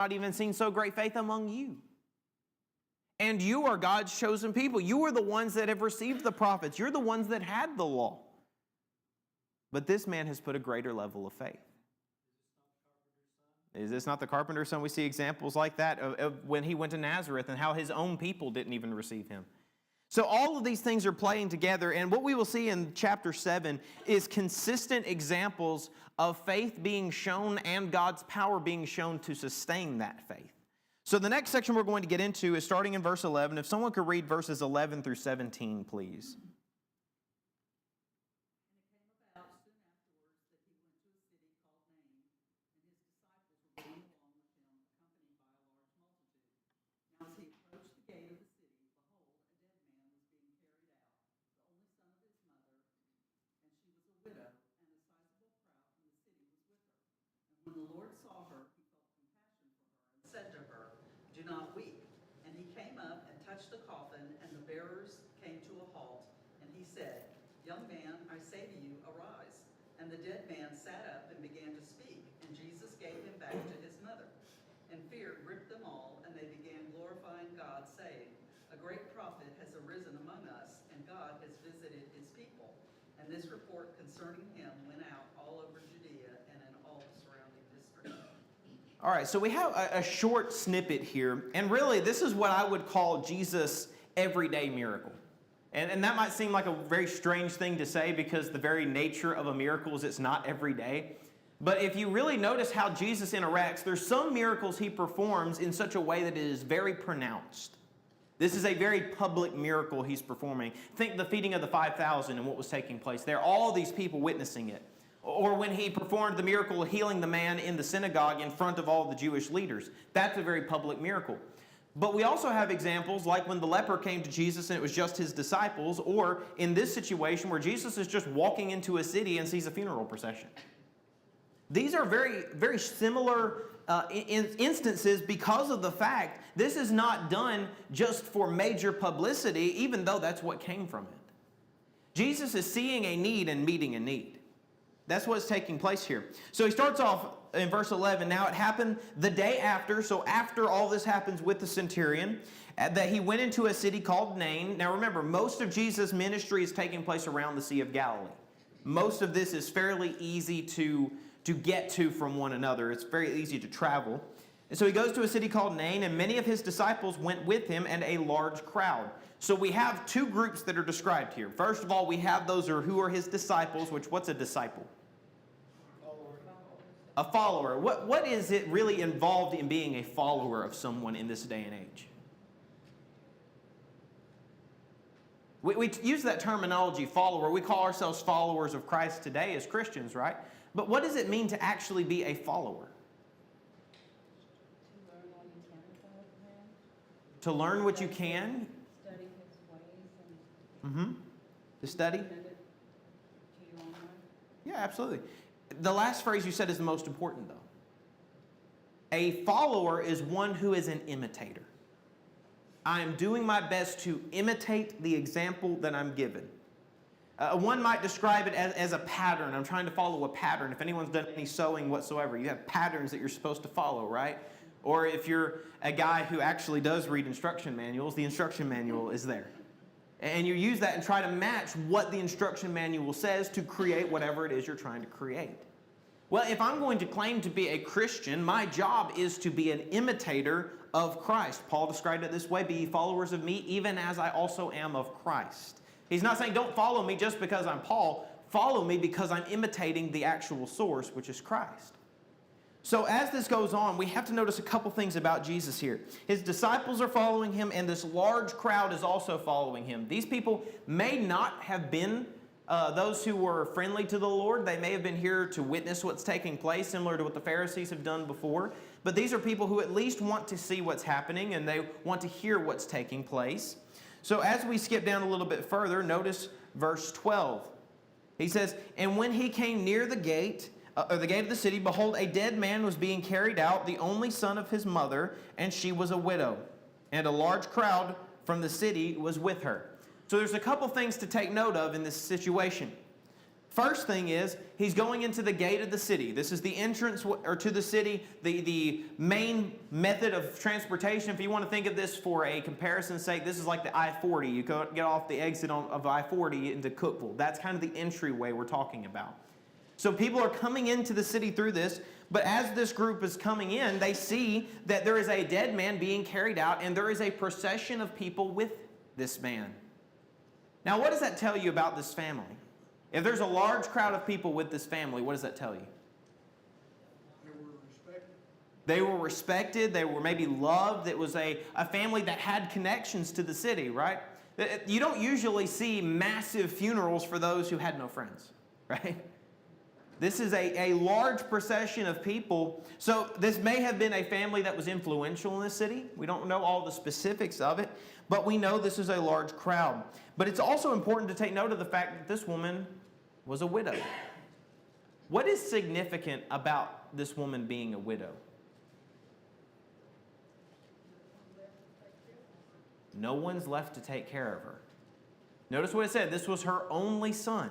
not even seen so great faith among you. And you are God's chosen people. You are the ones that have received the prophets. You're the ones that had the law. But this man has put a greater level of faith. Is this not the carpenter's son? We see examples like that of when he went to Nazareth and how his own people didn't even receive him. So all of these things are playing together, and what we will see in chapter 7 is consistent examples of faith being shown and God's power being shown to sustain that faith. So the next section we're going to get into is starting in verse 11. If someone could read verses 11 through 17, please. When the Lord saw her, he felt compassion for her and said to her, "Do not weep." And he came up and touched the coffin, and the bearers came to a halt. And he said, "Young man, I say to you, arise." And the dead man sat up and began to speak, and Jesus gave him back to his mother. And fear gripped them all, and they began glorifying God, saying, "A great prophet has arisen among us, and God has visited his people." And this report concerning him went out all over Judea and in all the surrounding districts. All right, so we have a short snippet here, and really this is what I would call Jesus' everyday miracle. And that might seem like a very strange thing to say because the very nature of a miracle is it's not every day. But if you really notice how Jesus interacts, there's some miracles he performs in such a way that it is very pronounced. This is a very public miracle he's performing. Think the feeding of the 5,000 and what was taking place there. All these people witnessing it. Or when he performed the miracle of healing the man in the synagogue in front of all the Jewish leaders. That's a very public miracle. But we also have examples like when the leper came to Jesus and it was just his disciples, or in this situation where Jesus is just walking into a city and sees a funeral procession. These are very, very similar instances because of the fact this is not done just for major publicity, even though that's what came from it. Jesus is seeing a need and meeting a need. That's what's taking place here. So he starts off in verse 11. Now it happened the day after, so after all this happens with the centurion, that he went into a city called Nain. Now remember, most of Jesus' ministry is taking place around the Sea of Galilee. Most of this is fairly easy to get to from one another. It's very easy to travel. And so he goes to a city called Nain, and many of his disciples went with him, and a large crowd. So we have two groups that are described here. First of all, we have those who are his disciples, which what's a disciple? A follower. What is it really involved in being a follower of someone in this day and age? We use that terminology, follower. We call ourselves followers of Christ today as Christians, right? But what does it mean to actually be a follower? To learn what you can. Study his ways and To study. submit it to your own way. Yeah, absolutely. The last phrase you said is the most important, though. A follower is one who is an imitator. I am doing my best to imitate the example that I'm given. One might describe it as a pattern. I'm trying to follow a pattern. If anyone's done any sewing whatsoever, you have patterns that you're supposed to follow, right? Or if you're a guy who actually does read instruction manuals, the instruction manual is there. And you use that and try to match what the instruction manual says to create whatever it is you're trying to create. Well, if I'm going to claim to be a Christian, my job is to be an imitator of Christ. Paul described it this way, "Be ye followers of me, even as I also am of Christ." He's not saying don't follow me just because I'm Paul. Follow me because I'm imitating the actual source, which is Christ. So as this goes on, we have to notice a couple things about Jesus here. His disciples are following him, and this large crowd is also following him. These people may not have been those who were friendly to the Lord. They may have been here to witness what's taking place, similar to what the Pharisees have done before. But these are people who at least want to see what's happening, and they want to hear what's taking place. So as we skip down a little bit further, notice verse 12. He says, "And when he came near the gate of the city, behold, a dead man was being carried out, the only son of his mother, and she was a widow. And a large crowd from the city was with her." So there's a couple things to take note of in this situation. First thing is, he's going into the gate of the city. This is the entrance or to the city, the main method of transportation. If you want to think of this for a comparison's sake, this is like the I-40. You get off the exit of I-40 into Cookeville. That's kind of the entryway we're talking about. So people are coming into the city through this, but as this group is coming in, they see that there is a dead man being carried out, and there is a procession of people with this man. Now, what does that tell you about this family? If there's a large crowd of people with this family, what does that tell you? They were respected. They were respected. They were maybe loved. It was a family that had connections to the city, right? You don't usually see massive funerals for those who had no friends, right? This is a large procession of people. So this may have been a family that was influential in the city. We don't know all the specifics of it, but we know this is a large crowd. But it's also important to take note of the fact that this woman was a widow. What is significant about this woman being a widow? No one's left to take care of her. Notice what it said. This was her only son.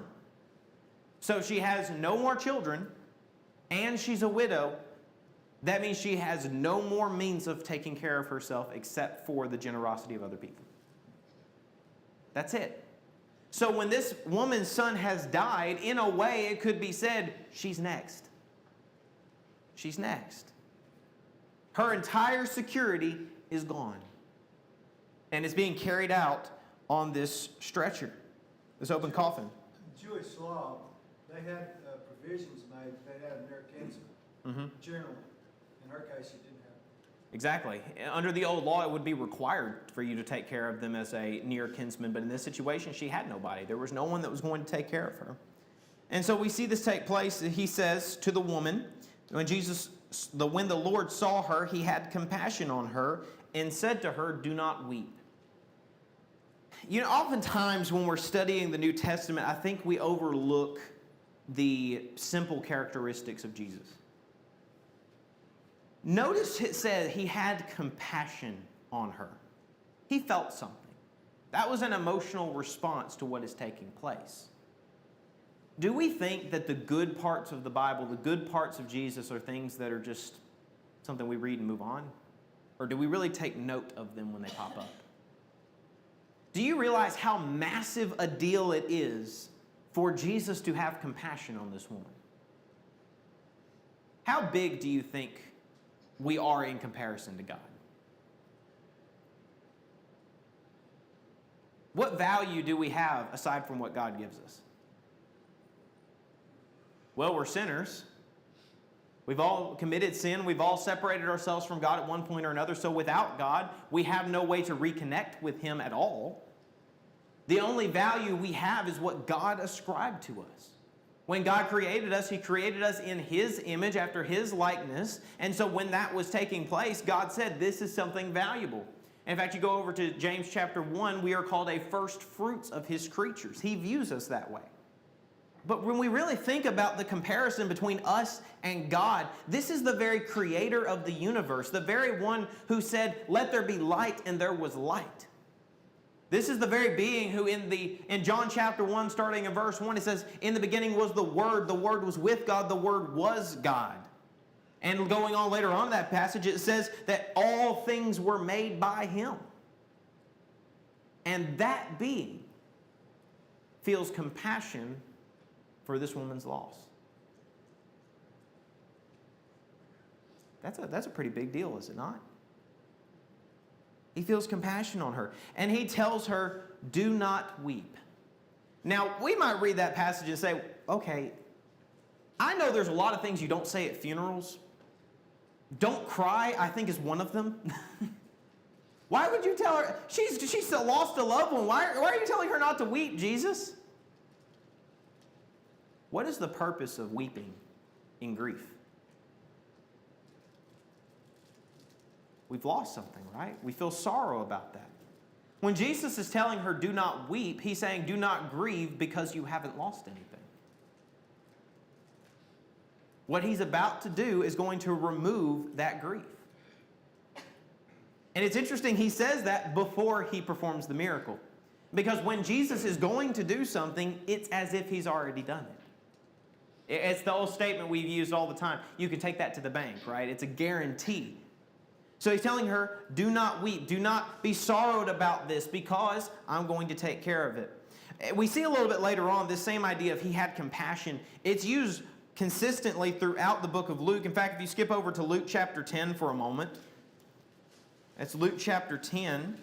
So she has no more children, and she's a widow. That means she has no more means of taking care of herself except for the generosity of other people. That's it. So when this woman's son has died, in a way it could be said, she's next. She's next. Her entire security is gone. And it's being carried out on this stretcher, this open coffin. Jewish law, they had provisions made, they had near kinsman, generally. In her case, she didn't have it. Exactly. Under the old law, it would be required for you to take care of them as a near kinsman, but in this situation, she had nobody. There was no one that was going to take care of her. And so we see this take place. He says to the woman, when the Lord saw her, he had compassion on her and said to her, "Do not weep." You know, oftentimes when we're studying the New Testament, I think we overlook the simple characteristics of Jesus. Notice it said he had compassion on her. He felt something. That was an emotional response to what is taking place. Do we think that the good parts of the Bible, the good parts of Jesus, are things that are just something we read and move on? Or do we really take note of them when they pop up? Do you realize how massive a deal it is for Jesus to have compassion on this woman? How big do you think we are in comparison to God? What value do we have aside from what God gives us? Well, we're sinners. We've all committed sin. We've all separated ourselves from God at one point or another. So without God, we have no way to reconnect with Him at all. The only value we have is what God ascribed to us. When God created us, He created us in His image, after His likeness. And so when that was taking place, God said, this is something valuable. In fact, you go over to James chapter 1, we are called a first fruits of His creatures. He views us that way. But when we really think about the comparison between us and God, this is the very creator of the universe, the very one who said, "Let there be light," and there was light. This is the very being who in John chapter 1, starting in verse 1, it says, "In the beginning was the Word was with God, the Word was God." And going on later on in that passage, it says that all things were made by Him. And that being feels compassion for this woman's loss. That's a pretty big deal, is it not? He feels compassion on her. And he tells her, "Do not weep." Now, we might read that passage and say, okay, I know there's a lot of things you don't say at funerals. Don't cry, I think, is one of them. Why would you tell her? She's lost a loved one. Why are you telling her not to weep, Jesus? What is the purpose of weeping in grief? We've lost something, right? We feel sorrow about that. When Jesus is telling her, "Do not weep," He's saying, "Do not grieve because you haven't lost anything." What He's about to do is going to remove that grief. And it's interesting, He says that before He performs the miracle. Because when Jesus is going to do something, it's as if He's already done it. It's the old statement we've used all the time. You can take that to the bank, right? It's a guarantee. So he's telling her, do not weep. Do not be sorrowed about this because I'm going to take care of it. We see a little bit later on this same idea of he had compassion. It's used consistently throughout the book of Luke. In fact, if you skip over to Luke chapter 10 for a moment. That's Luke chapter 10.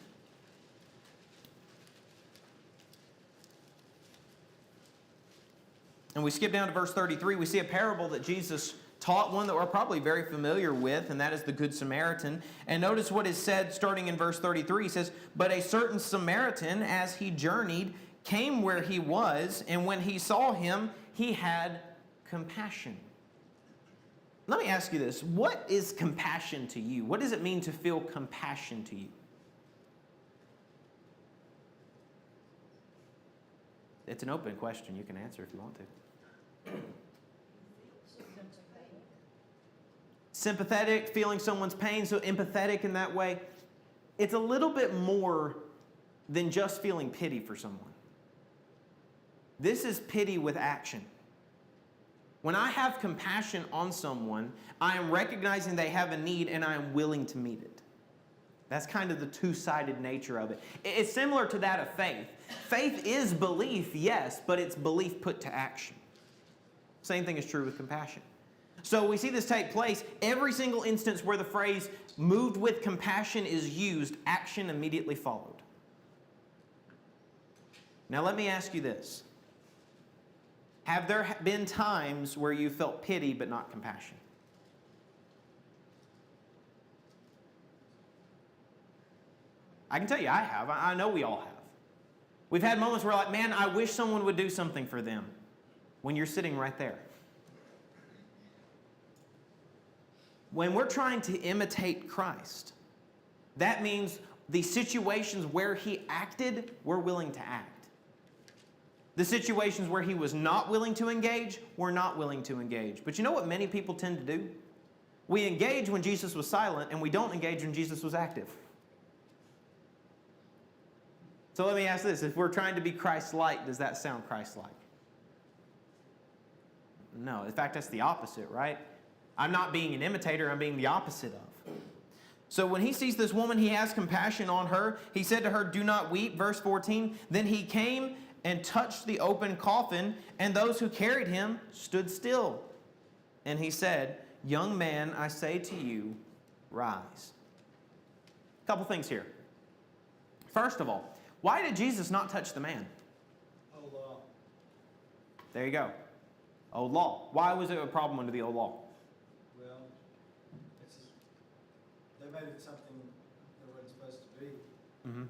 And we skip down to verse 33. We see a parable that Jesus taught, one that we're probably very familiar with, and that is the Good Samaritan. And notice what is said starting in verse 33. He says, "But a certain Samaritan, as he journeyed, came where he was, and when he saw him, he had compassion." Let me ask you this. What is compassion to you? What does it mean to feel compassion to you? It's an open question. You can answer if you want to. Sympathetic, feeling someone's pain, so empathetic in that way. It's a little bit more than just feeling pity for someone. This is pity with action. When I have compassion on someone, I am recognizing they have a need and I am willing to meet it. That's kind of the two-sided nature of it. It's similar to that of faith. Faith is belief, yes, but it's belief put to action. Same thing is true with compassion. So we see this take place. Every single instance where the phrase "moved with compassion" is used, action immediately followed. Now let me ask you this. Have there been times where you felt pity but not compassion? I can tell you I have. I know we all have. We've had moments where we're like, man, I wish someone would do something for them, when you're sitting right there. When we're trying to imitate Christ, that means the situations where he acted, we're willing to act. The situations where he was not willing to engage, we're not willing to engage. But you know what many people tend to do? We engage when Jesus was silent, and we don't engage when Jesus was active. So let me ask this. If we're trying to be Christ-like, does that sound Christ-like? No. In fact, that's the opposite, right? I'm not being an imitator. I'm being the opposite of. So when he sees this woman, he has compassion on her. He said to her, "Do not weep." Verse 14. Then he came and touched the open coffin, and those who carried him stood still. And he said, "Young man, I say to you, rise." A couple things here. First of all, why did Jesus not touch the man? Old law. There you go. Old law. Why was it a problem under the old law? Well, they made it something that wasn't supposed to be. Mm-hmm.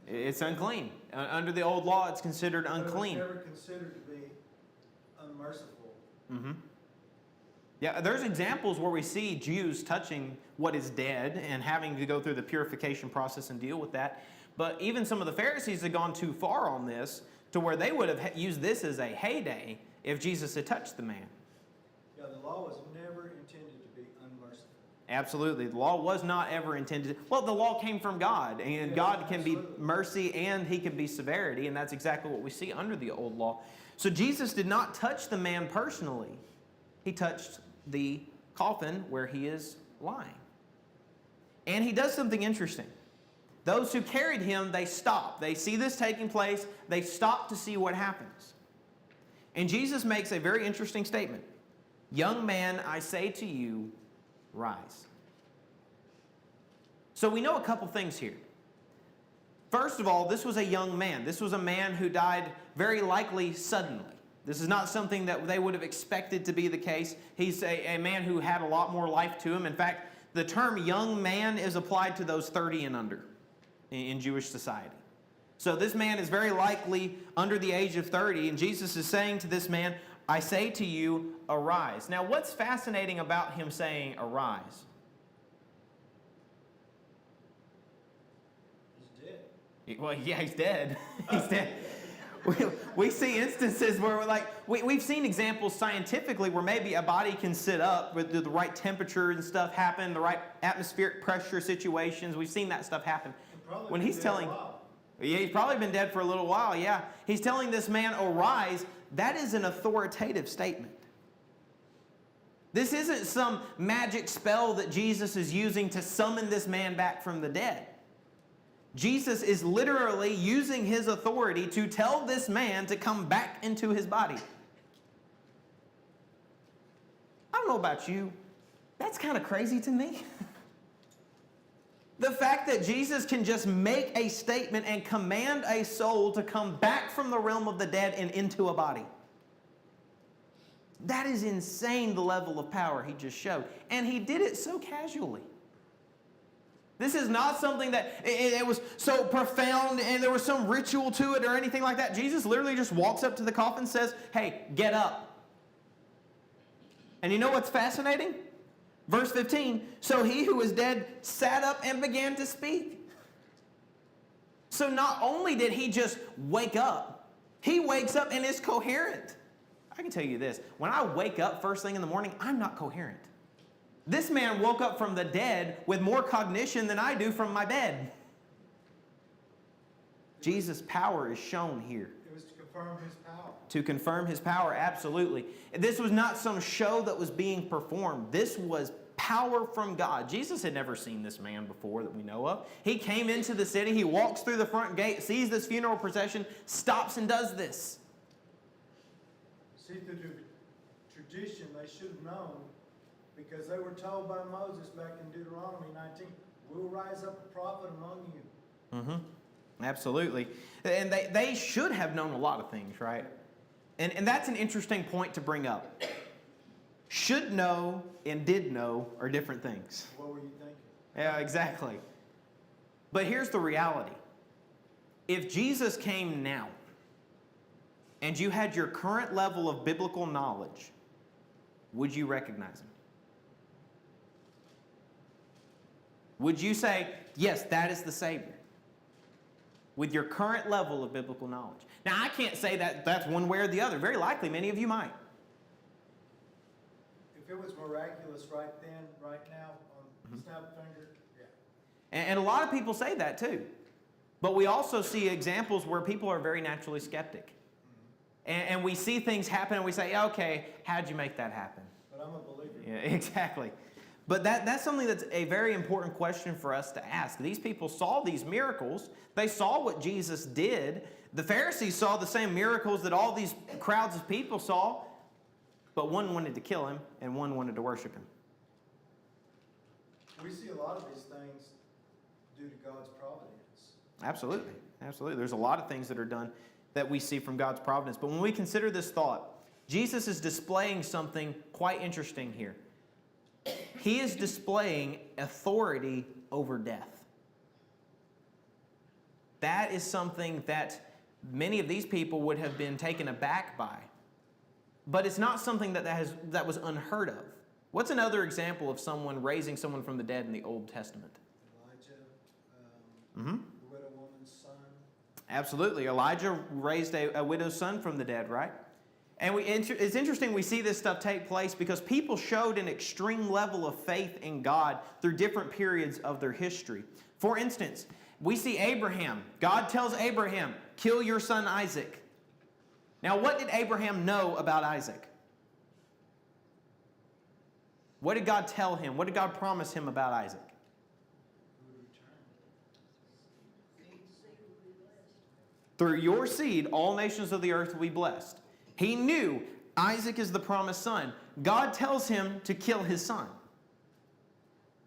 It It's unclean. Under the old law, it's considered unclean. was never considered to be unmerciful. Mm-hmm. Yeah, there's examples where we see Jews touching what is dead and having to go through the purification process and deal with that. But even some of the Pharisees had gone too far on this to where they would have used this as a heyday if Jesus had touched the man. Yeah, the law was never intended to be unmerciful. Absolutely. The law was not ever intended. Well, the law came from God, and Yeah, God can be absolutely. mercy and he can be severity, and that's exactly what we see under the old law. So Jesus did not touch the man personally. He touched the coffin where he is lying. And he does something interesting. Those who carried him, they stop. They see this taking place. They stop to see what happens. And Jesus makes a very interesting statement. "Young man, I say to you, rise." So we know a couple things here. First of all, this was a young man. This was a man who died very likely suddenly. This is not something that they would have expected to be the case. He's a man who had a lot more life to him. In fact, the term young man is applied to those 30 and under in Jewish society. So this man is very likely under the age of 30, and Jesus is saying to this man, "I say to you, arise." Now, what's fascinating about him saying arise? He's dead. Well, yeah, he's dead. He's dead. We see instances where we've seen examples scientifically where maybe a body can sit up with the right temperature and stuff happen, the right atmospheric pressure situations. We've seen that stuff happen. Probably When been he's dead telling, a while. yeah, he's probably been dead for a little while, yeah. He's telling this man, arise. that is an authoritative statement. This isn't some magic spell that Jesus is using to summon this man back from the dead. Jesus is literally using his authority to tell this man to come back into his body. I don't know about you, that's kind of crazy to me. The fact that Jesus can just make a statement and command a soul to come back from the realm of the dead and into a body. That is insane, the level of power he just showed. And he did it so casually. This is not something that it was so profound and there was some ritual to it or anything like that. Jesus literally just walks up to the coffin and says, hey, get up. And you know what's fascinating? Verse 15, so he who was dead sat up and began to speak. So not only did he just wake up, he wakes up and is coherent. I can tell you this, when I wake up first thing in the morning, I'm not coherent. This man woke up from the dead with more cognition than I do from my bed. Jesus' power is shown here. It was to confirm his power. To confirm his power, absolutely. This was not some show that was being performed. This was power from God. Jesus had never seen this man before that we know of. He came into the city, he walks through the front gate, sees this funeral procession, stops and does this. See, through tradition, they should have known, because they were told by Moses back in Deuteronomy 19, we'll rise up a prophet among you. Mm-hmm. Absolutely. And they should have known a lot of things, right? And that's an interesting point to bring up. Should know and did know are different things. What were you thinking? Yeah, exactly. But here's the reality. If Jesus came now, and you had your current level of biblical knowledge, would you recognize him? Would you say, yes, that is the Savior? With your current level of biblical knowledge. Now, I can't say that that's one way or the other. Very likely, many of you might. If it was miraculous right then, right now, on snap of finger, yeah. And a lot of people say that too. But we also see examples where people are very naturally skeptic. And we see things happen and we say, okay, how'd you make that happen? But I'm a believer. Yeah, exactly. But that's something that's a very important question for us to ask. These people saw these miracles. They saw what Jesus did. The Pharisees saw the same miracles that all these crowds of people saw. But one wanted to kill him and one wanted to worship him. We see a lot of these things due to God's providence. Absolutely. Absolutely. There's a lot of things that are done that we see from God's providence. But when we consider this thought, Jesus is displaying something quite interesting here. He is displaying authority over death. That is something that many of these people would have been taken aback by. But it's not something that was unheard of. What's another example of someone raising someone from the dead in the Old Testament? Elijah, the widow woman's son. Absolutely. Elijah raised a widow's son from the dead, right? And it's interesting we see this stuff take place because people showed an extreme level of faith in God through different periods of their history. For instance, we see Abraham. God tells Abraham, kill your son Isaac. Now, what did Abraham know about Isaac? What did God tell him? What did God promise him about Isaac? Through your seed, all nations of the earth will be blessed. He knew Isaac is the promised son. God tells him to kill his son.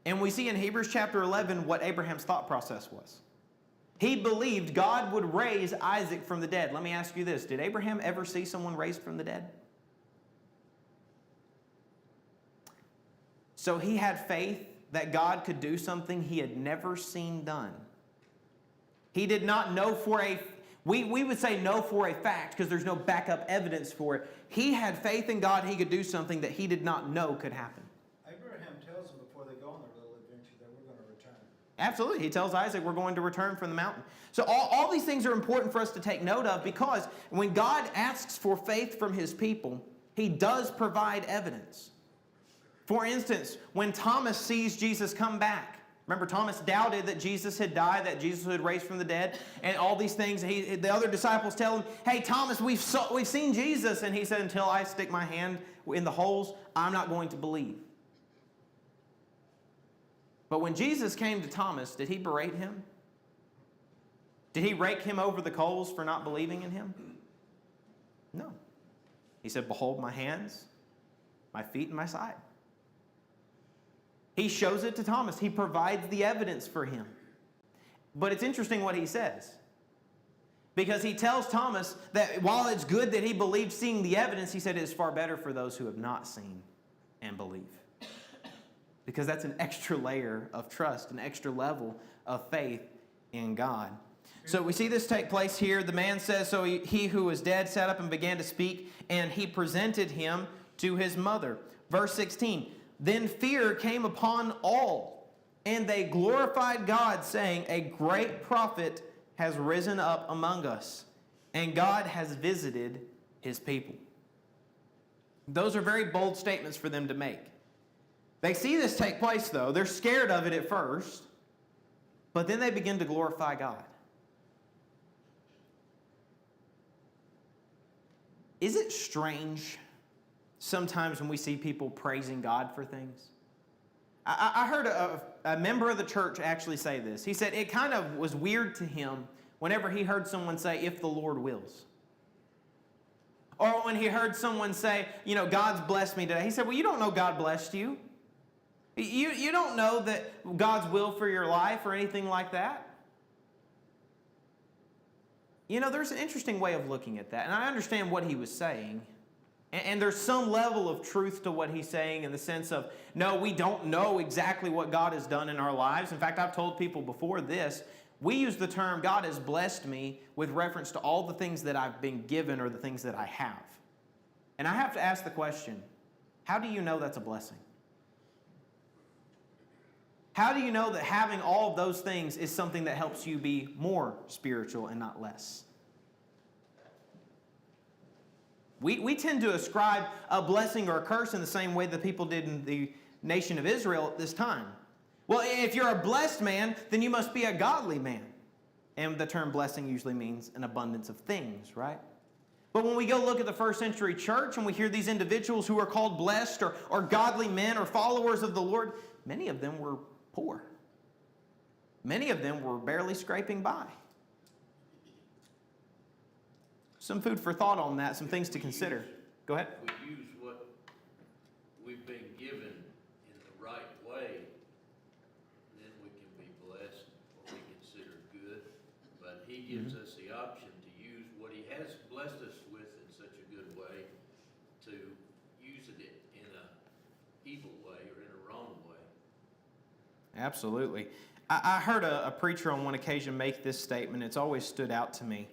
And we see in Hebrews chapter 11 what Abraham's thought process was. He believed God would raise Isaac from the dead. Let me ask you this. Did Abraham ever see someone raised from the dead? So he had faith that God could do something he had never seen done. He did not know for a we would say no for a fact because there's no backup evidence for it. He had faith in God he could do something that he did not know could happen. Abraham tells them before they go on their little adventure that we're going to return. Absolutely. He tells Isaac we're going to return from the mountain. So all these things are important for us to take note of because when God asks for faith from his people, he does provide evidence. For instance, when Thomas sees Jesus come back, Remember, Thomas doubted that Jesus had died, that Jesus had raised from the dead, and all these things. The other disciples tell him, hey, Thomas, we've seen Jesus. And he said, until I stick my hand in the holes, I'm not going to believe. But when Jesus came to Thomas, did he berate him? Did he rake him over the coals for not believing in him? No. He said, behold my hands, my feet, and my side. He shows it to Thomas. He provides the evidence for him. But it's interesting what he says. Because he tells Thomas that while it's good that he believed seeing the evidence, he said it is far better for those who have not seen and believe. Because that's an extra layer of trust, an extra level of faith in God. So we see this take place here. The man says, so he who was dead sat up and began to speak, and he presented him to his mother. Verse 16, then fear came upon all, and they glorified God, saying, a great prophet has risen up among us, and God has visited his people. Those are very bold statements for them to make. They see this take place, though. They're scared of it at first, but then they begin to glorify God. Is it strange sometimes when we see people praising God for things? I heard a member of the church actually say this. He said it kind of was weird to him whenever he heard someone say, if the Lord wills. Or when he heard someone say, God's blessed me today. He said, well, you don't know God blessed you. You don't know that God's will for your life or anything like that. There's an interesting way of looking at that. And I understand what he was saying. And there's some level of truth to what he's saying in the sense of, no, we don't know exactly what God has done in our lives. In fact, I've told people before this, we use the term God has blessed me with reference to all the things that I've been given or the things that I have. And I have to ask the question, how do you know that's a blessing? How do you know that having all of those things is something that helps you be more spiritual and not less? We tend to ascribe a blessing or a curse in the same way that people did in the nation of Israel at this time. Well, if you're a blessed man, then you must be a godly man. And the term blessing usually means an abundance of things, right? But when we go look at the first century church and we hear these individuals who are called blessed or godly men or followers of the Lord, many of them were poor. Many of them were barely scraping by. Some food for thought on that, some things to consider. Go ahead. If we use what we've been given in the right way, then we can be blessed, what we consider good. But he gives us the option to use what he has blessed us with in such a good way, to use it in an evil way or in a wrong way. Absolutely. I heard a preacher on one occasion make this statement. It's always stood out to me.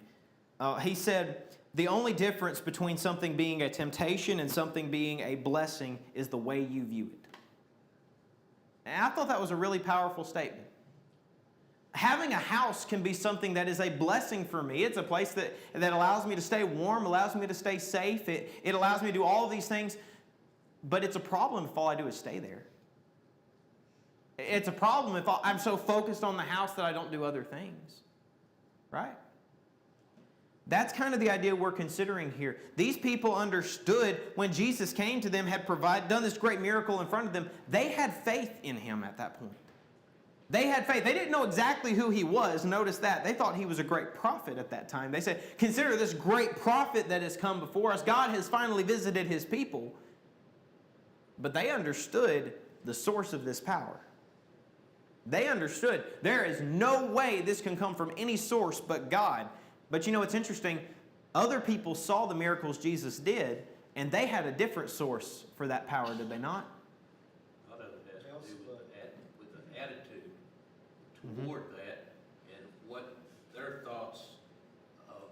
He said, the only difference between something being a temptation and something being a blessing is the way you view it. And I thought that was a really powerful statement. Having a house can be something that is a blessing for me. It's a place that allows me to stay warm, allows me to stay safe. It allows me to do all of these things. But it's a problem if all I do is stay there. It's a problem if I'm so focused on the house that I don't do other things. Right? That's kind of the idea we're considering here. These people understood when Jesus came to them, had done this great miracle in front of them, they had faith in him at that point. They had faith. They didn't know exactly who he was. Notice that. They thought he was a great prophet at that time. They said, consider this great prophet that has come before us. God has finally visited his people. But they understood the source of this power. They understood there is no way this can come from any source but God. But it's interesting. Other people saw the miracles Jesus did, and they had a different source for that power, did they not? A lot of it has to do with an attitude toward that and what their thoughts of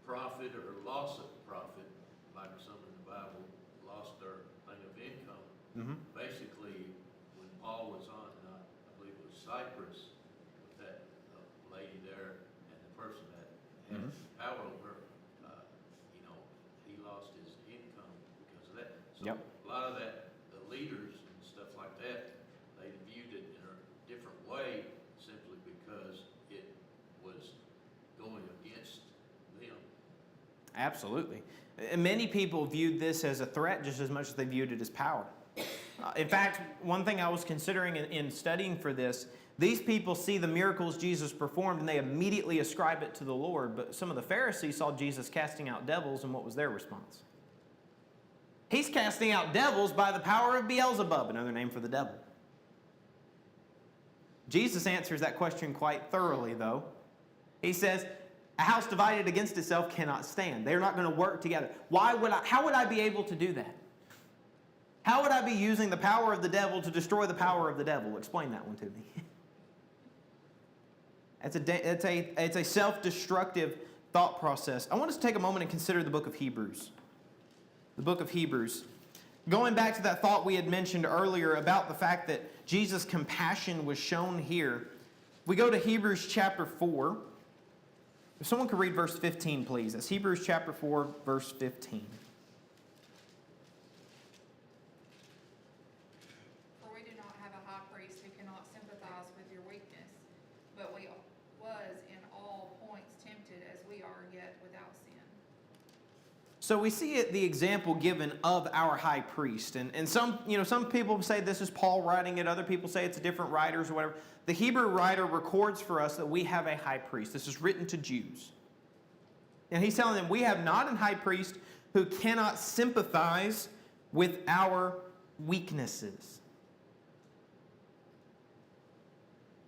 profit or loss of profit, like some in the Bible lost their thing of income. Basically, when Paul was on, I believe it was Cyprus, with that lady there and the person that had power over, he lost his income because of that. So Yep. a lot of that, the leaders and stuff like that, they viewed it in a different Absolutely. And many people viewed this as a threat just as much as they viewed it as power. In fact, one thing I was considering in studying for this, these people see the miracles Jesus performed and they immediately ascribe it to the Lord. But some of the Pharisees saw Jesus casting out devils, and what was their response? He's casting out devils by the power of Beelzebub, another name for the devil. Jesus answers that question quite thoroughly, though. He says, a house divided against itself cannot stand. They're not going to work together. How would I be able to do that? How would I be using the power of the devil to destroy the power of the devil? Explain that one to me. It's a self-destructive thought process. I want us to take a moment and consider the book of Hebrews. The book of Hebrews. Going back to that thought we had mentioned earlier about the fact that Jesus' compassion was shown here, we go to Hebrews chapter 4. If someone could read verse 15, please. That's Hebrews chapter 4, verse 15. For we do not have a high priest who cannot sympathize with your weakness, but we was in all points tempted as we are, yet without sin. So we see the example given of our high priest. And some people say this is Paul writing it. Other people say it's different writers or whatever. The Hebrew writer records for us that we have a high priest. This is written to Jews. And he's telling them we have not a high priest who cannot sympathize with our weaknesses.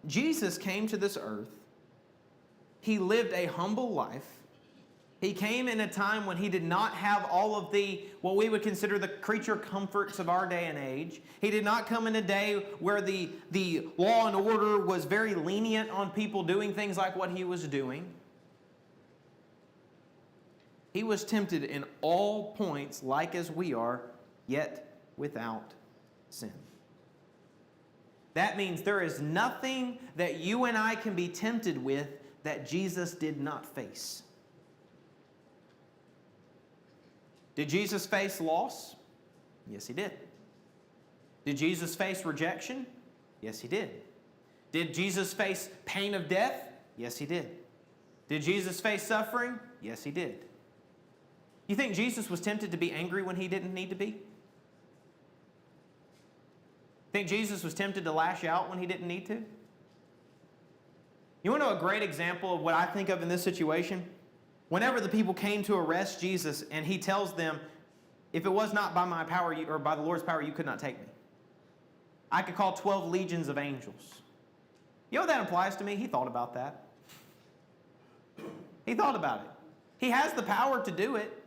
Jesus came to this earth. He lived a humble life. He came in a time when he did not have all of what we would consider the creature comforts of our day and age. He did not come in a day where the law and order was very lenient on people doing things like what he was doing. He was tempted in all points like as we are, yet without sin. That means there is nothing that you and I can be tempted with that Jesus did not face. Did Jesus face loss? Yes, he did. Did Jesus face rejection? Yes, he did. Did Jesus face pain of death? Yes, he did. Did Jesus face suffering? Yes, he did. You think Jesus was tempted to be angry when he didn't need to be? Think Jesus was tempted to lash out when he didn't need to? You want to know a great example of what I think of in this situation? Whenever the people came to arrest Jesus and he tells them, if it was not by my power or by the Lord's power, you could not take me. I could call 12 legions of angels. You know what that implies to me? He thought about that. He thought about it. He has the power to do it.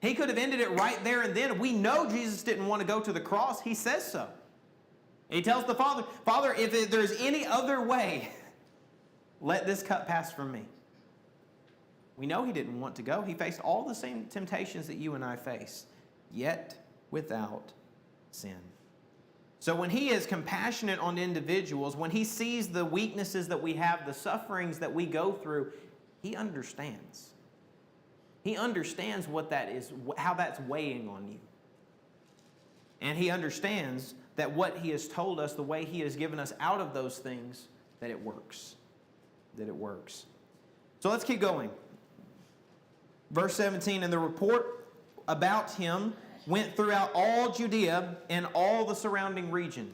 He could have ended it right there and then. We know Jesus didn't want to go to the cross. He says so. He tells the Father, Father, if there's any other way, let this cup pass from me. We know he didn't want to go. He faced all the same temptations that you and I face, yet without sin. So when he is compassionate on individuals, when he sees the weaknesses that we have, the sufferings that we go through, he understands. He understands what that is, how that's weighing on you. And he understands that what he has told us, the way he has given us out of those things, that it works. That it works. So let's keep going. Verse 17, and the report about him went throughout all Judea and all the surrounding region.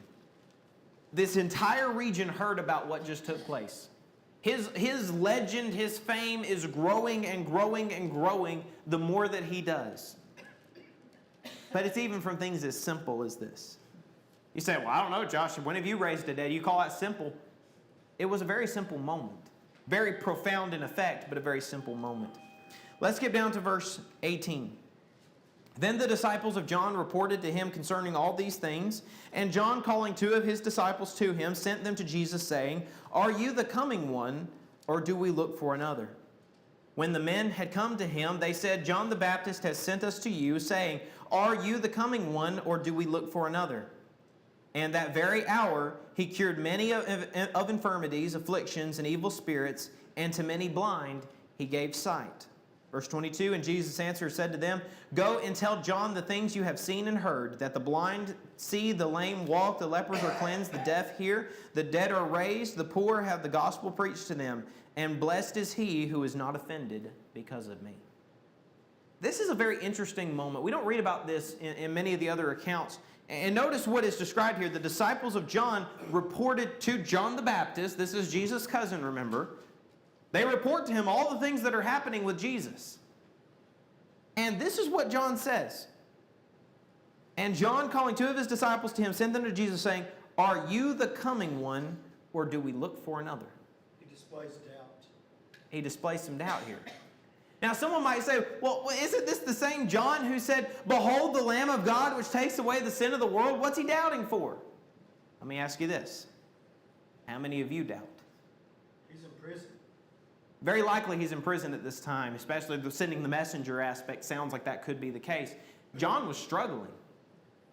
This entire region heard about what just took place. His legend, his fame is growing and growing and growing the more that he does. But it's even from things as simple as this. You say, well, I don't know, Josh, when have you raised a dead? You call that simple? It was a very simple moment. Very profound in effect, but a very simple moment. Let's get down to verse 18. Then the disciples of John reported to him concerning all these things. And John, calling 2 of his disciples to him, sent them to Jesus, saying, Are you the coming one, or do we look for another? When the men had come to him, they said, John the Baptist has sent us to you, saying, Are you the coming one, or do we look for another? And that very hour he cured many of infirmities, afflictions, and evil spirits, and to many blind he gave sight. Verse 22, and Jesus answered, said to them, Go and tell John the things you have seen and heard, that the blind see, the lame walk, the lepers are cleansed, the deaf hear, the dead are raised, the poor have the gospel preached to them, and blessed is he who is not offended because of me. This is a very interesting moment. We don't read about this in many of the other accounts. And notice what is described here. The disciples of John reported to John the Baptist. This is Jesus' cousin, remember. They report to him all the things that are happening with Jesus. And this is what John says. And John, calling 2 of his disciples to him, sent them to Jesus, saying, "Are you the coming one, or do we look for another?" He displays doubt. He displays some doubt here. Now, someone might say, well, isn't this the same John who said, "Behold the Lamb of God which takes away the sin of the world"? What's he doubting for? Let me ask you this. How many of you doubt? He's in prison. Very likely he's in prison at this time, especially the sending the messenger aspect sounds like that could be the case. John was struggling.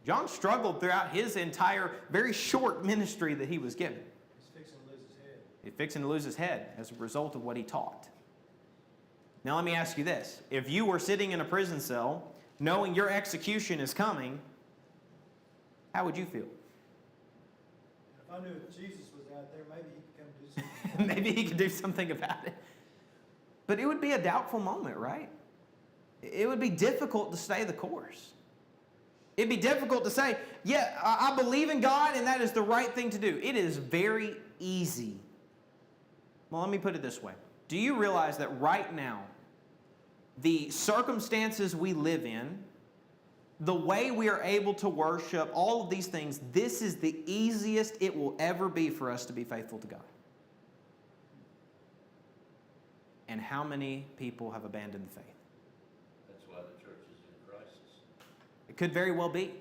John struggled throughout his entire, very short ministry that he was given. He's fixing to lose his head. He's fixing to lose his head as a result of what he taught. Now let me ask you this. If you were sitting in a prison cell, knowing your execution is coming, how would you feel? If I knew if Jesus was out there, maybe he could come do something. Maybe he could do something about it. But it would be a doubtful moment, right? It would be difficult to stay the course. It'd be difficult to say, yeah, I believe in God and that is the right thing to do. It is very easy. Well, let me put it this way. Do you realize that right now, the circumstances we live in, the way we are able to worship, all of these things, this is the easiest it will ever be for us to be faithful to God. And how many people have abandoned the faith? That's why the church is in crisis. It could very well be.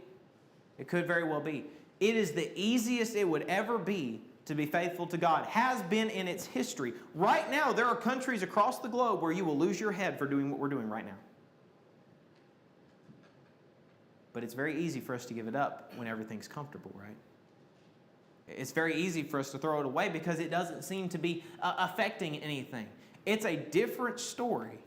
It could very well be. It is the easiest it would ever be to be faithful to God. Has been in its history. Right now, there are countries across the globe where you will lose your head for doing what we're doing right now. But it's very easy for us to give it up when everything's comfortable, right? It's very easy for us to throw it away because it doesn't seem to be affecting anything. It's a different story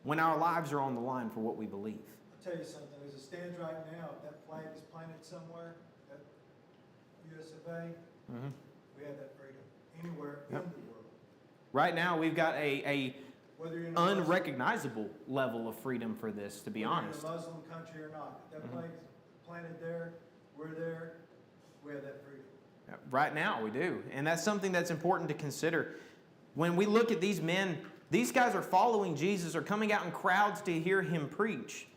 when our lives are on the line for what we believe. I'll tell you something, as it stands right now, if that flag is planted somewhere, that US of A, we have that freedom anywhere in the world. Right now, we've got a Whether you're in a Muslim, unrecognizable level of freedom for this, to be whether you're honest. in a Muslim country or not. If that flag's planted there, we're there, we have that freedom. Right now, we do. And that's something that's important to consider. When we look at these men, these guys are following Jesus, are coming out in crowds to hear him preach.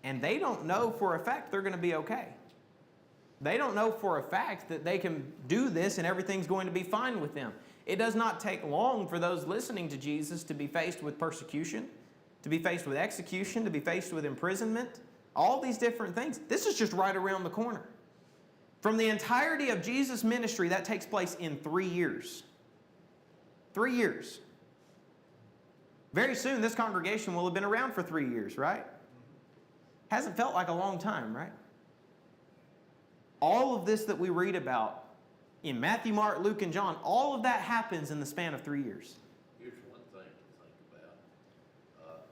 And they don't know for a fact they're going to be okay. They don't know for a fact that they can do this and everything's going to be fine with them. It does not take long for those listening to Jesus to be faced with persecution, to be faced with execution, to be faced with imprisonment, all these different things. This is just right around the corner. From the entirety of Jesus' ministry, that takes place in 3 years. 3 years. Very soon, this congregation will have been around for 3 years, right? Hasn't felt like a long time, right? All of this that we read about in Matthew, Mark, Luke, and John, all of that happens in the span of 3 years. Here's one thing to think about.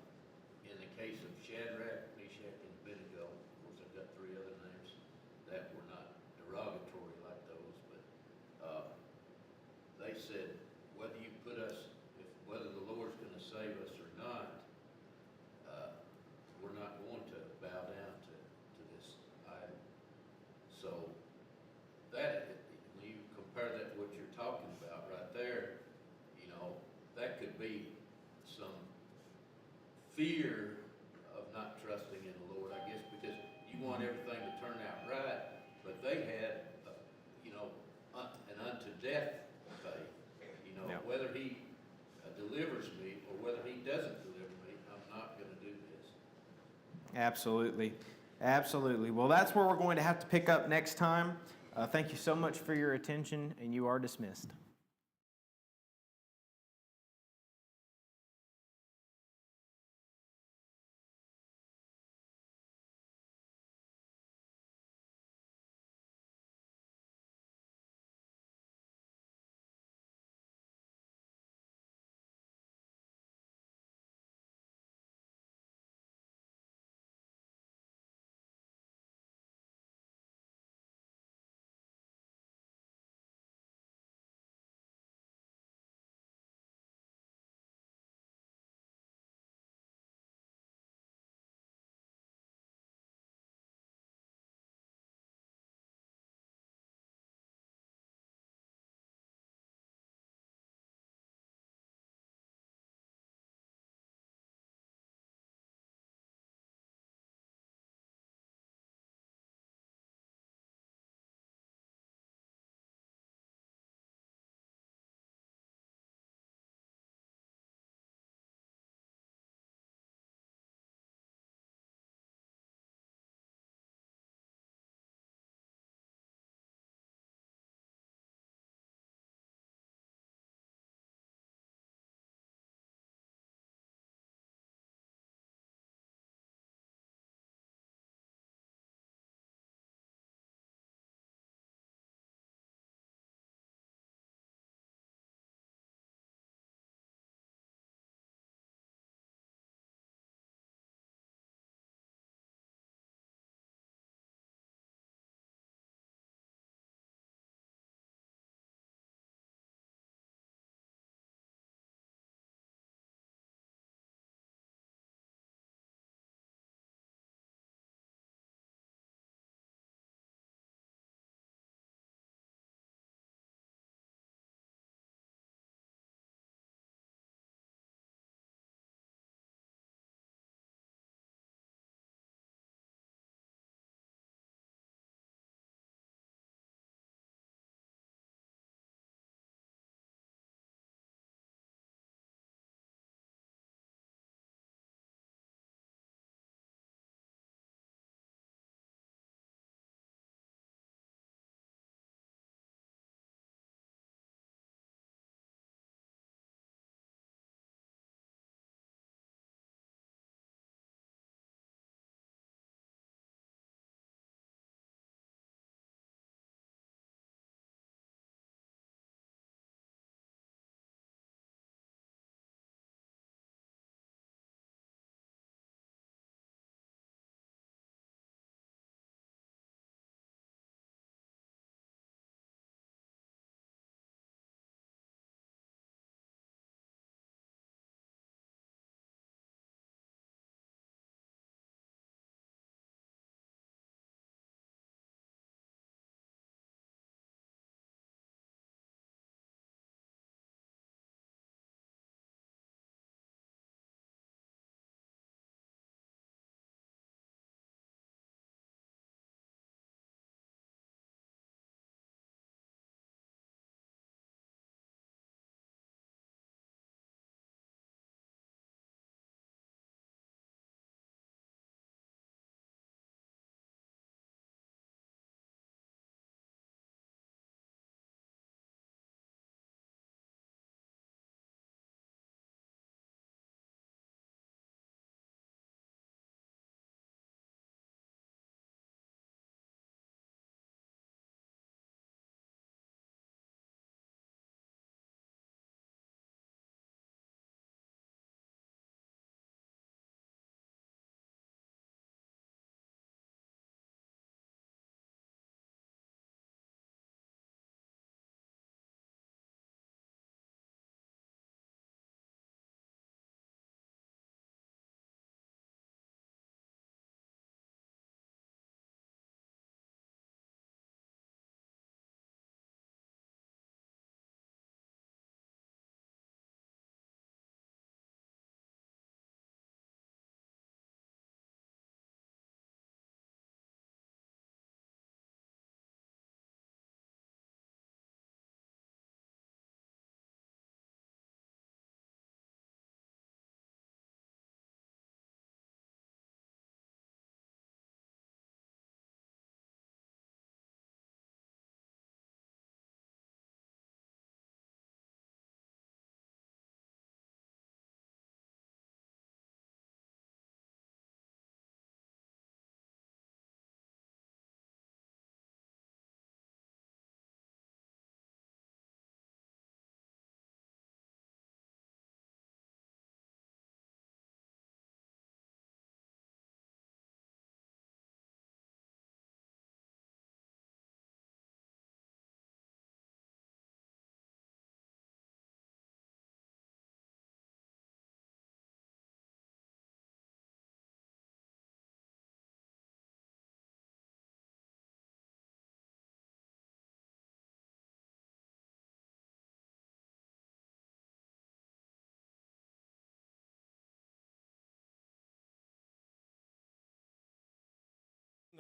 In the case of Shadrach, Meshach, and Abednego, of course I've got 3 other names that were not derogatory like those, but they said, whether you put us, whether the Lord's going to save us or not, we're not going to bow down to this idol. So that, when you compare that to what you're talking about right there, you know, that could be some fear of not trusting in the Lord, I guess, because you want everything to turn out right, but they had, an unto death faith. You know, Yeah. whether he delivers me or whether he doesn't deliver me, I'm not going to do this. Absolutely. Absolutely. Well, that's where we're going to have to pick up next time. Thank you so much for your attention, and you are dismissed.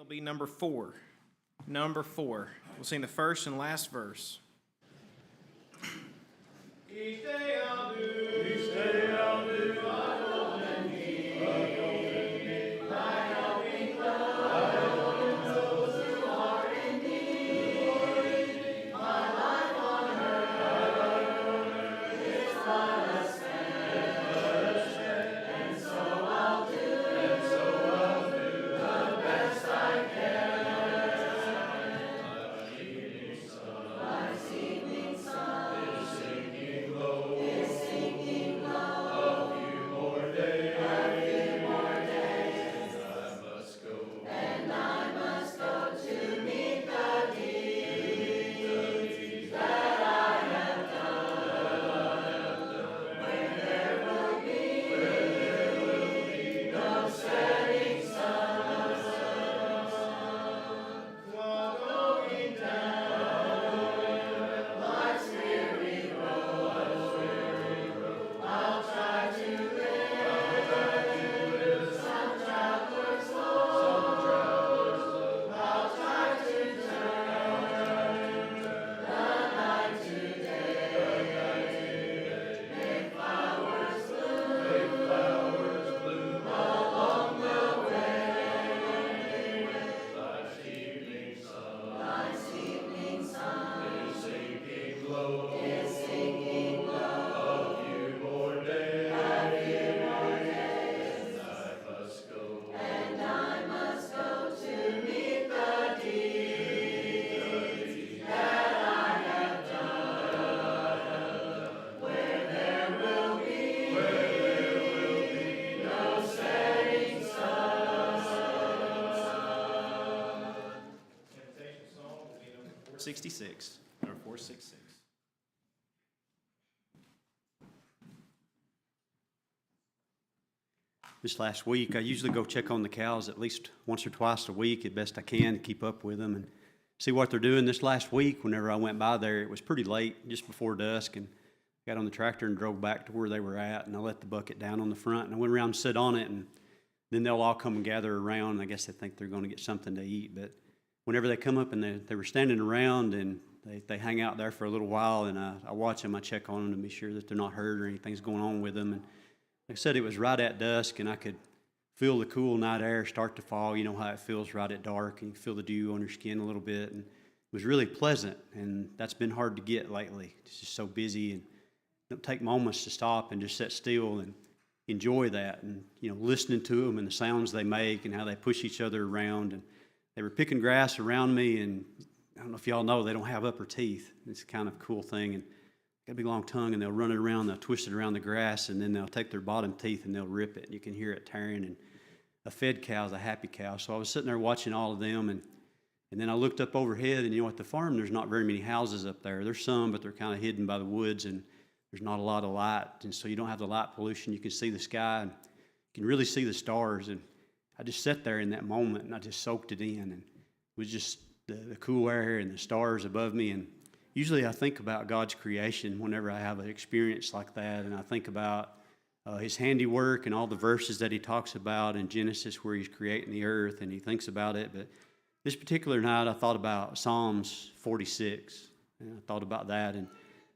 Will be number 4. Number 4. We'll sing the first and last verse. Each day I'll do. Each day I'll do. Number 66. Number 466. This last week, I usually go check on the cows at least once or twice a week, as best I can, to keep up with them and see what they're doing. This last week, whenever I went by there, it was pretty late, just before dusk, and got on the tractor and drove back to where they were at, and I let the bucket down on the front, and I went around and sit on it, and then they'll all come and gather around. I guess they think they're going to get something to eat, but whenever they come up and they were standing around, and they hang out there for a little while, and I watch them, I check on them to be sure that they're not hurt or anything's going on with them. And like I said, it was right at dusk, and I could feel the cool night air start to fall. You know how it feels right at dark, and you feel the dew on your skin a little bit, and it was really pleasant, and that's been hard to get lately. It's just so busy, and don't take moments to stop and just sit still and enjoy that, and listening to them and the sounds they make and how they push each other around. And they were picking grass around me, and I don't know if y'all know, they don't have upper teeth. It's kind of a cool thing, and got a big long tongue, and they'll run it around, they'll twist it around the grass, and then they'll take their bottom teeth and they'll rip it. You can hear it tearing, and a fed cow is a happy cow. So I was sitting there watching all of them, and then I looked up overhead, and at the farm, there's not very many houses up there. There's some, but they're kind of hidden by the woods, and there's not a lot of light, and so you don't have the light pollution. You can see the sky, and you can really see the stars. And I just sat there in that moment, and I just soaked it in, and it was just the cool air and the stars above me. And usually I think about God's creation whenever I have an experience like that, and I think about his handiwork and all the verses that he talks about in Genesis where he's creating the earth, and he thinks about it. But this particular night I thought about Psalms 46, and I thought about that, and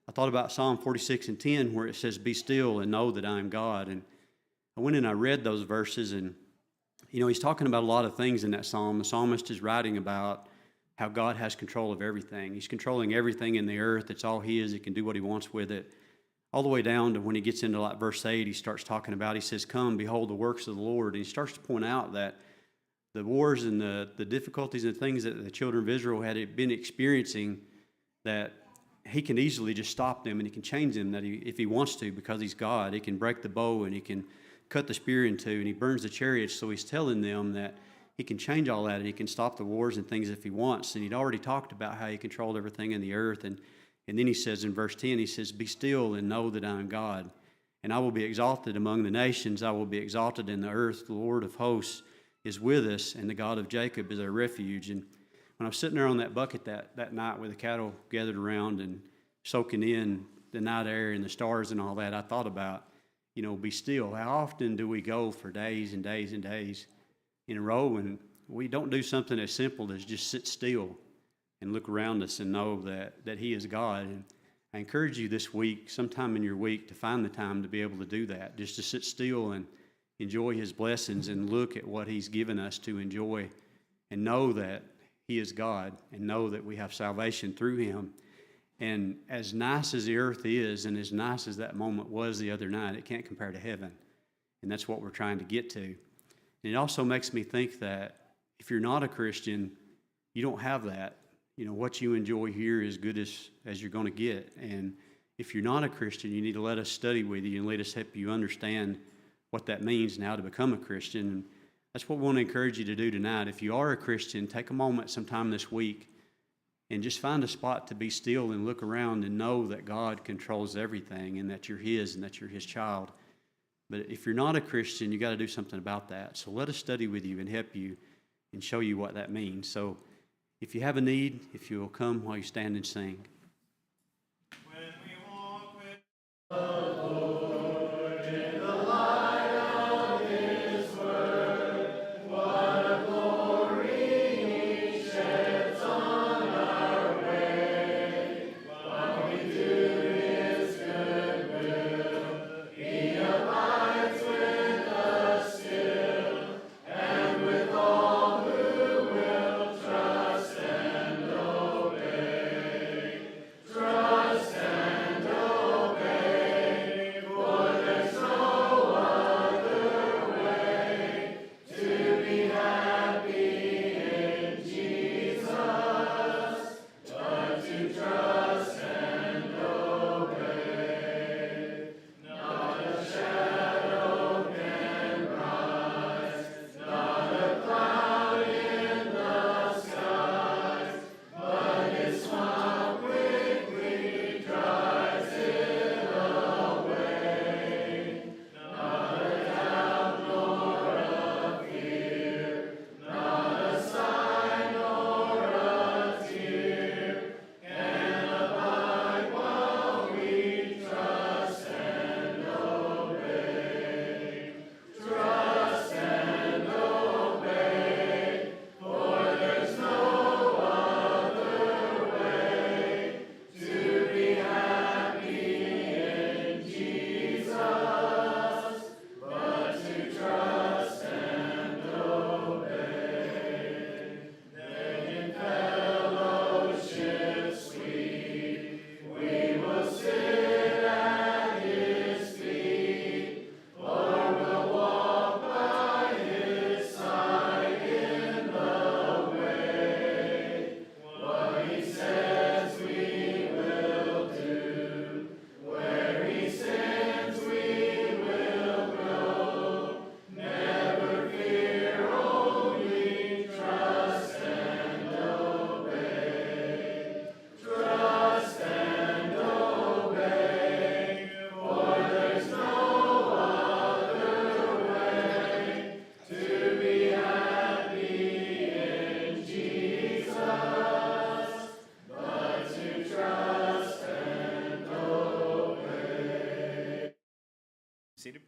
I thought about Psalm 46:10 where it says, "Be still and know that I am God." And I went and I read those verses, and he's talking about a lot of things in that psalm. The psalmist is writing about how God has control of everything. He's controlling everything in the earth. It's all his. He can do what he wants with it. All the way down to when he gets into like verse 8, he starts talking about, he says, "Come, behold the works of the Lord." And he starts to point out that the wars and the difficulties and things that the children of Israel had been experiencing, that he can easily just stop them, and he can change them if he wants to, because he's God. He can break the bow, and he can cut the spear in two, and he burns the chariots. So he's telling them that he can change all that, and he can stop the wars and things if he wants. And he'd already talked about how he controlled everything in the earth. And then he says in verse 10, he says, "Be still and know that I am God. And I will be exalted among the nations. I will be exalted in the earth. The Lord of hosts is with us, and the God of Jacob is our refuge." And when I was sitting there on that bucket that night with the cattle gathered around and soaking in the night air and the stars and all that, I thought about, be still. How often do we go for days and days and days in a row, and we don't do something as simple as just sit still and look around us and know that He is God. And I encourage you this week, sometime in your week, to find the time to be able to do that, just to sit still and enjoy His blessings and look at what He's given us to enjoy and know that He is God and know that we have salvation through Him. And as nice as the earth is and as nice as that moment was the other night, it can't compare to heaven. And that's what we're trying to get to. And it also makes me think that if you're not a Christian, you don't have that. You know, what you enjoy here is good as you're going to get. And if you're not a Christian, you need to let us study with you and let us help you understand what that means now to become a Christian. And that's what we want to encourage you to do tonight. If you are a Christian, take a moment sometime this week and just find a spot to be still and look around and know that God controls everything and that you're His and that you're His child. But if you're not a Christian, you got to do something about that. So let us study with you and help you and show you what that means. So if you have a need, if you will come while you stand and sing. When we walk with seated.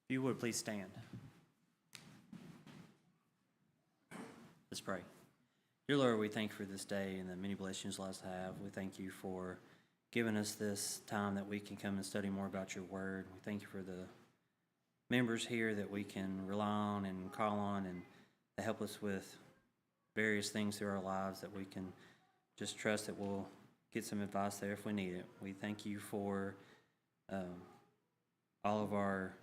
If you would, please stand. Let's pray. Dear Lord, we thank you for this day and the many blessings you'll have. We thank you for giving us this time that we can come and study more about your word. We thank you for the members here that we can rely on and call on and to help us with various things through our lives that we can just trust that we'll get some advice there if we need it. We thank you for all of our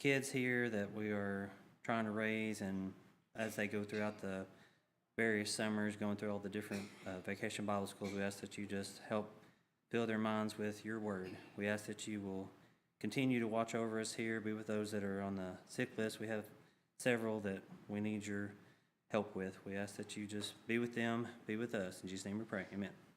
kids here that we are trying to raise, and as they go throughout the various summers, going through all the different vacation Bible schools, we ask that you just help fill their minds with your word. We ask that you will continue to watch over us here, be with those that are on the sick list. We have several that we need your help with. We ask that you just be with them, be with us. In Jesus' name we pray. Amen.